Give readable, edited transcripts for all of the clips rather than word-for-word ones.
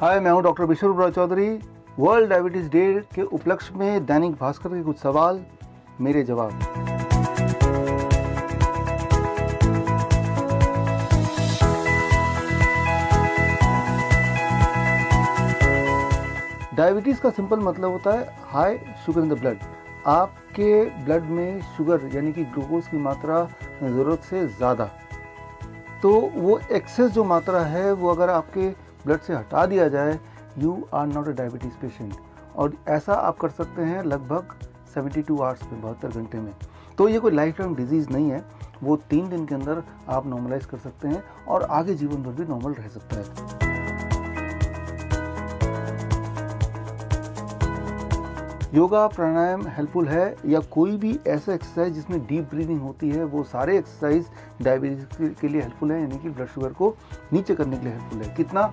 हाय, मैं हूं डॉक्टर विश्व चौधरी। वर्ल्ड डायबिटीज़ डे के उपलक्ष्य में दैनिक भास्कर के कुछ सवाल, मेरे जवाब। डायबिटीज़ का सिंपल मतलब होता है high sugar in the blood. आपके ब्लड में शुगर यानी कि ग्लूकोज की मात्रा ज़रूरत से ज़्यादा। तो वो एक्सेस जो मात्रा है वो अगर आपके ब्लड से हटा दिया जाए, you are not a diabetes patient. और ऐसा आप कर सकते हैं लगभग 72 आवर्स में, 72 घंटे में। तो ये कोई लाइफ टाइम डिजीज़ नहीं है, वो 3 दिन के अंदर आप नॉर्मलाइज कर सकते हैं और आगे जीवन भर भी नॉर्मल रह सकता है। योगा प्राणायाम हेल्पफुल है या कोई भी ऐसा एक्सरसाइज जिसमें डीप ब्रीदिंग होती है, वो सारे एक्सरसाइज डायबिटीज़ के लिए हेल्पफुल है, यानी कि ब्लड शुगर को नीचे करने के लिए हेल्पफुल है। कितना?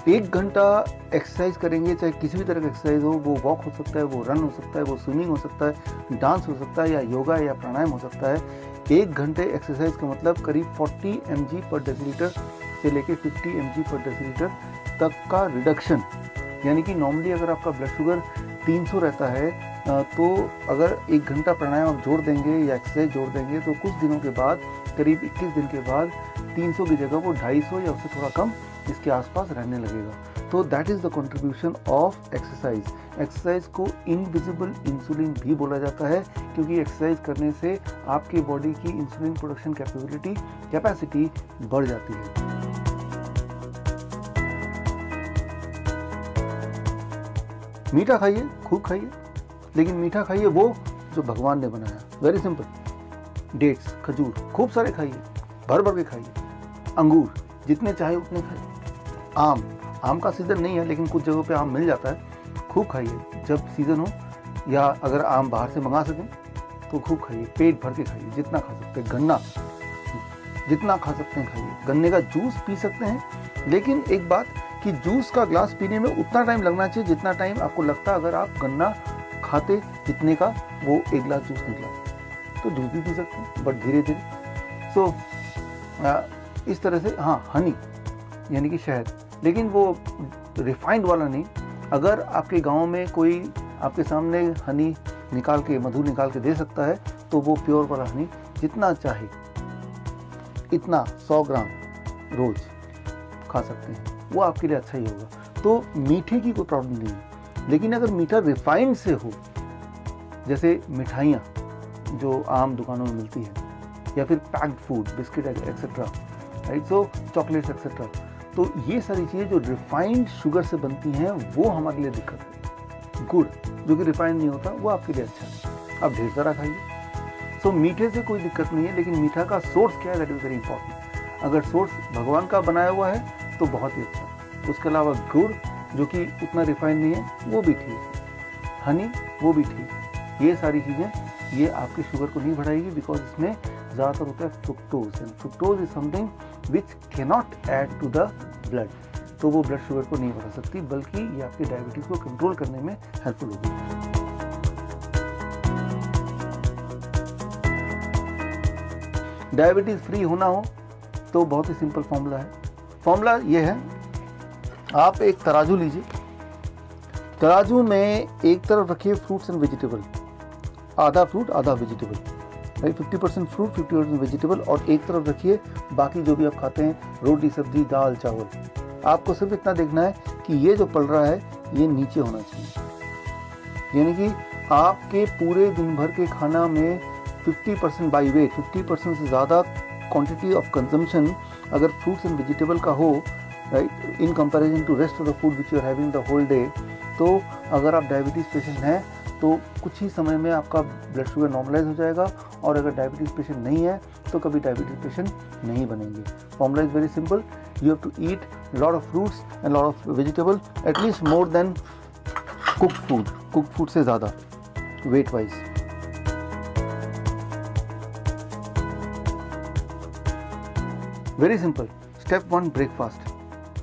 1 घंटा एक्सरसाइज करेंगे, चाहे किसी भी तरह का एक्सरसाइज हो, वो वॉक हो सकता है, वो रन हो सकता है, वो स्विमिंग हो सकता है, डांस हो सकता है, या योगा या प्राणायाम हो सकता है। 1 घंटे एक्सरसाइज का मतलब करीब 40 mg पर डेसीलीटर से लेकर 50 mg पर डेसीलीटर तक का रिडक्शन। यानी कि नॉर्मली अगर आपका ब्लड शुगर 300 रहता है, तो अगर 1 घंटा प्राणायाम आप जोड़ देंगे या एक्सरसाइज जोड़ देंगे तो कुछ दिनों के बाद, करीब 21 दिन के बाद 300 की जगह वो 250 या उससे थोड़ा कम इसके आसपास रहने लगेगा। तो that is the contribution of exercise. Exercise को इनविजिबल इंसुलिन भी बोला जाता है, क्योंकि एक्सरसाइज करने से आपकी बॉडी की इंसुलिन प्रोडक्शन कैपेसिटी बढ़ जाती है। मीठा खाइए, खूब खाइए, लेकिन मीठा खाइए वो जो भगवान ने बनाया। Very simple. डेट्स, खजूर खूब सारे खाइए, भर भर के खाइए। अंगूर जितने चाहे उतने खाइए। आम का सीज़न नहीं है, लेकिन कुछ जगहों पे आम मिल जाता है, खूब खाइए जब सीज़न हो, या अगर आम बाहर से मंगा सकें तो खूब खाइए, पेट भर के खाइए, जितना खा सकते हैं। गन्ना जितना खा सकते हैं खाइए। गन्ने का जूस पी सकते हैं, लेकिन एक बात कि जूस का ग्लास पीने में उतना टाइम लगना चाहिए जितना टाइम आपको लगता अगर आप गन्ना खाते जितने का वो 1 गिलास जूस निकला। तो जूस भी पी सकते हैं, बट धीरे धीरे। सो इस तरह से। हाँ, हनी यानी कि शहद, लेकिन वो रिफाइंड वाला नहीं। अगर आपके गांव में कोई आपके सामने हनी निकाल के, मधु निकाल के दे सकता है, तो वो प्योर वाला हनी जितना चाहे इतना 100 ग्राम रोज खा सकते हैं, वो आपके लिए अच्छा ही होगा। तो मीठे की कोई प्रॉब्लम नहीं है, लेकिन अगर मीठा रिफाइंड से हो, जैसे मिठाइयाँ जो आम दुकानों में मिलती है, या फिर packed food, biscuit etcetera, right, so chocolates etcetera, तो ये सारी चीज़ें जो रिफाइंड शुगर से बनती हैं वो हमारे लिए दिक्कत है। गुड़ जो कि रिफाइंड नहीं होता, वो आपके लिए अच्छा है, आप ढेर सारा खाइए। सो मीठे से कोई दिक्कत नहीं है, लेकिन मीठा का सोर्स क्या है, दैट इज़ वेरी इंपॉर्टेंट। अगर सोर्स भगवान का बनाया हुआ है तो बहुत ही अच्छा। उसके अलावा गुड़ जो कि उतना रिफाइंड नहीं है, वो भी ठीक है। हनी, वो भी ठीक है। ये सारी चीज़ें ये आपकी शुगर को नहीं बढ़ाएगी, बिकॉज इसमें ज़्यादातर होता है fructose, and fructose is something which cannot add to the blood. तो वो ब्लड शुगर को नहीं बढ़ा सकती, बल्कि ये आपकी डायबिटीज़ को कंट्रोल करने में हेल्पफुल होगी। डायबिटीज़ फ्री होना हो तो बहुत ही सिंपल फॉर्मूला है। फॉर्मूला ये है, आप एक तराजू लीजिए, तराजू में एक तरफ रखिए फ्रूट्स एंड वेजिटेबल, आधा फ्रूट आधा वेजिटेबल, राइट, 50% फ्रूट 50% वेजिटेबल, और एक तरफ रखिए बाकी जो भी आप खाते हैं, रोटी सब्जी दाल चावल। आपको सिर्फ इतना देखना है कि ये जो पल रहा है ये नीचे होना चाहिए, यानी कि आपके पूरे दिन भर के खाना में 50% बाई वेट, 50% से ज़्यादा क्वांटिटी ऑफ कंजम्पशन अगर फ्रूट्स एंड वेजिटेबल का हो, right, in comparison to rest of the food which you are having the whole day, तो अगर आप डायबिटीज़ पेशेंट हैं तो कुछ ही समय में आपका ब्लड शुगर नॉर्मलाइज हो जाएगा, और अगर डायबिटीज़ पेशेंट नहीं है तो कभी डायबिटीज़ पेशेंट नहीं बनेंगे। Formula is very simple, you have to eat lot of fruits and lot of vegetable, atleast more than cooked food से ज़्यादा weight wise. Very simple. Step 1, breakfast.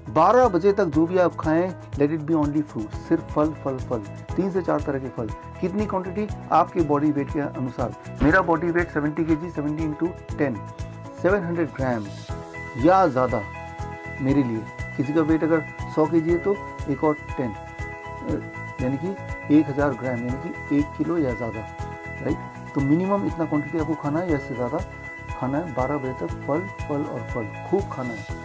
12 बजे तक जो भी आप खाएं, let it be only fruit, सिर्फ फल फल फल, 3 से 4 तरह के फल। कितनी क्वांटिटी? आपके बॉडी वेट के अनुसार। मेरा बॉडी वेट 70 kg, 70 × 10, 700 ग्राम या ज़्यादा मेरे लिए किसी का वेट अगर 100 kg है तो एक और 10, यानी कि 1000 ग्राम, यानी कि 1 किलो या ज़्यादा, राइट। तो मिनिमम इतना क्वांटिटी आपको खाना है या इससे ज़्यादा खाना है। 12 बजे तक फल फल और फल खूब खाना है।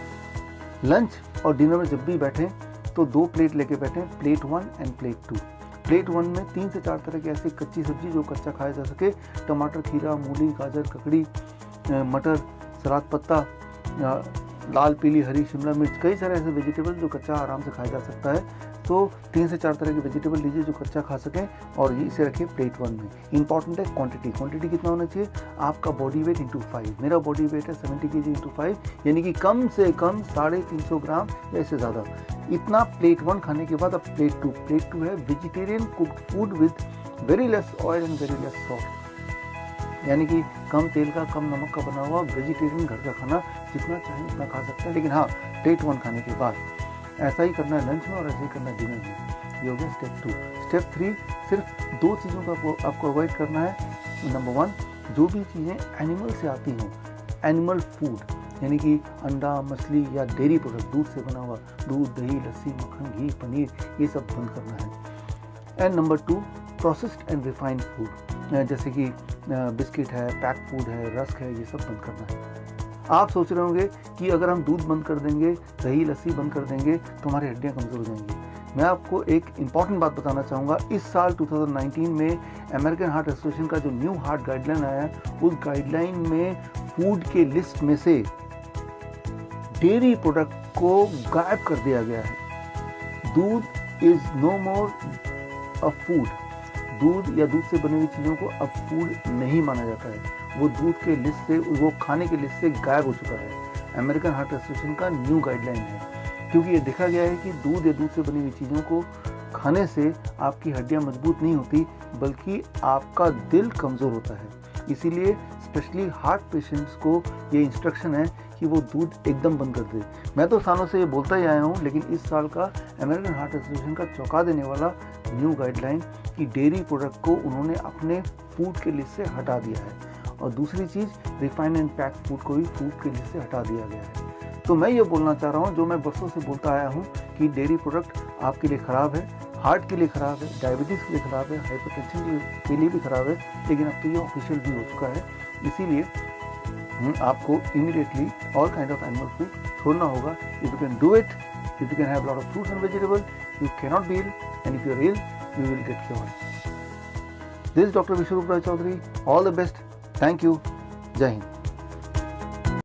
लंच और डिनर में जब भी बैठें तो 2 प्लेट लेके बैठें, प्लेट 1 एंड प्लेट 2। प्लेट 1 में 3 से 4 तरह की ऐसी कच्ची सब्जी जो कच्चा खाया जा सके, टमाटर, खीरा, मूली, गाजर, ककड़ी, मटर, सलाद पत्ता, लाल पीली हरी शिमला मिर्च, कई सारे ऐसे वेजिटेबल जो कच्चा आराम से खाया जा सकता है। तो 3 से 4 तरह के वेजिटेबल लीजिए जो कच्चा खा सकें और इसे रखिए प्लेट 1 में। इंपॉर्टेंट है क्वांटिटी कितना होना चाहिए, आपका बॉडी वेट इंटू 5। मेरा बॉडी वेट है 70 kg इंटू 5, यानी कि कम से कम 350 ग्राम या इससे ज़्यादा। इतना प्लेट 1 खाने के बाद अब प्लेट 2। प्लेट 2 है vegetarian cooked food with very less oil and very less salt, यानी कि कम तेल का, कम नमक का बना हुआ वेजिटेरियन घर का खाना, जितना चाहे उतना खा सकते हैं। लेकिन हाँ, प्लेट 1 खाने के बाद ऐसा ही करना है लंच में और ऐसा ही करना है डिनर में। ये हो गया स्टेप 2। स्टेप 3, सिर्फ 2 चीज़ों का आपको अवॉइड करना है। नंबर 1, जो भी चीज़ें एनिमल से आती हों, एनिमल फूड, यानी कि अंडा, मछली या डेयरी प्रोडक्ट, दूध से बना हुआ, दूध, दही, लस्सी, मक्खन, घी, पनीर, ये सब बंद करना है। And number 2, processed and refined food, जैसे कि बिस्किट है, पैक फूड है, रस्क है, ये सब बंद करना है। आप सोच रहे होंगे कि अगर हम दूध बंद कर देंगे, दही लस्सी बंद कर देंगे तो हमारी हड्डियाँ कमज़ोर हो जाएंगी। मैं आपको एक इम्पॉर्टेंट बात बताना चाहूँगा। इस साल 2019 में अमेरिकन हार्ट एसोसिएशन का जो न्यू हार्ट गाइडलाइन आया है, उस गाइडलाइन में फूड के लिस्ट में से डेयरी प्रोडक्ट को गायब कर दिया गया है। दूध is no more a food, दूध या दूध से बनी हुई चीज़ों को अब फूड नहीं माना जाता है। वो दूध के लिस्ट से, वो खाने के लिस्ट से गायब हो चुका है। अमेरिकन हार्ट एसोसिएशन का न्यू गाइडलाइन है, क्योंकि ये देखा गया है कि दूध या दूध से बनी हुई चीज़ों को खाने से आपकी हड्डियां मजबूत नहीं होती, बल्कि आपका दिल कमज़ोर होता है। इसीलिए स्पेशली हार्ट पेशेंट्स को ये इंस्ट्रक्शन है कि वो दूध एकदम बंद कर दे। मैं तो सालों से ये बोलता ही आया हूँ, लेकिन इस साल का अमेरिकन हार्ट एसोसिएशन का चौंका देने वाला न्यू गाइडलाइन कि डेयरी प्रोडक्ट को उन्होंने अपने फूड के लिस्ट से हटा दिया है। और दूसरी चीज़, रिफाइंड एंड पैक फूड को भी फूड के लिस्ट से हटा दिया गया है। तो मैं ये बोलना चाह रहा हूँ, जो मैं बरसों से बोलता आया हूँ, कि डेयरी प्रोडक्ट आपके लिए ख़राब है, हार्ट के लिए ख़राब है, डायबिटीज़ के लिए ख़राब है, हाइपरटेंशन के लिए भी ख़राब है, लेकिन अब तो ये ऑफिशियल भी हो चुका है। इसीलिए आपको immediately all kind of animal food छोड़ना होगा। If you can do it, if you can have lot of fruits and vegetable, you can not be ill, and if you are ill, you will get cured. This is doctor Vishwaroop Ray Chowdhury. All the best. Thank you. जय हिंद।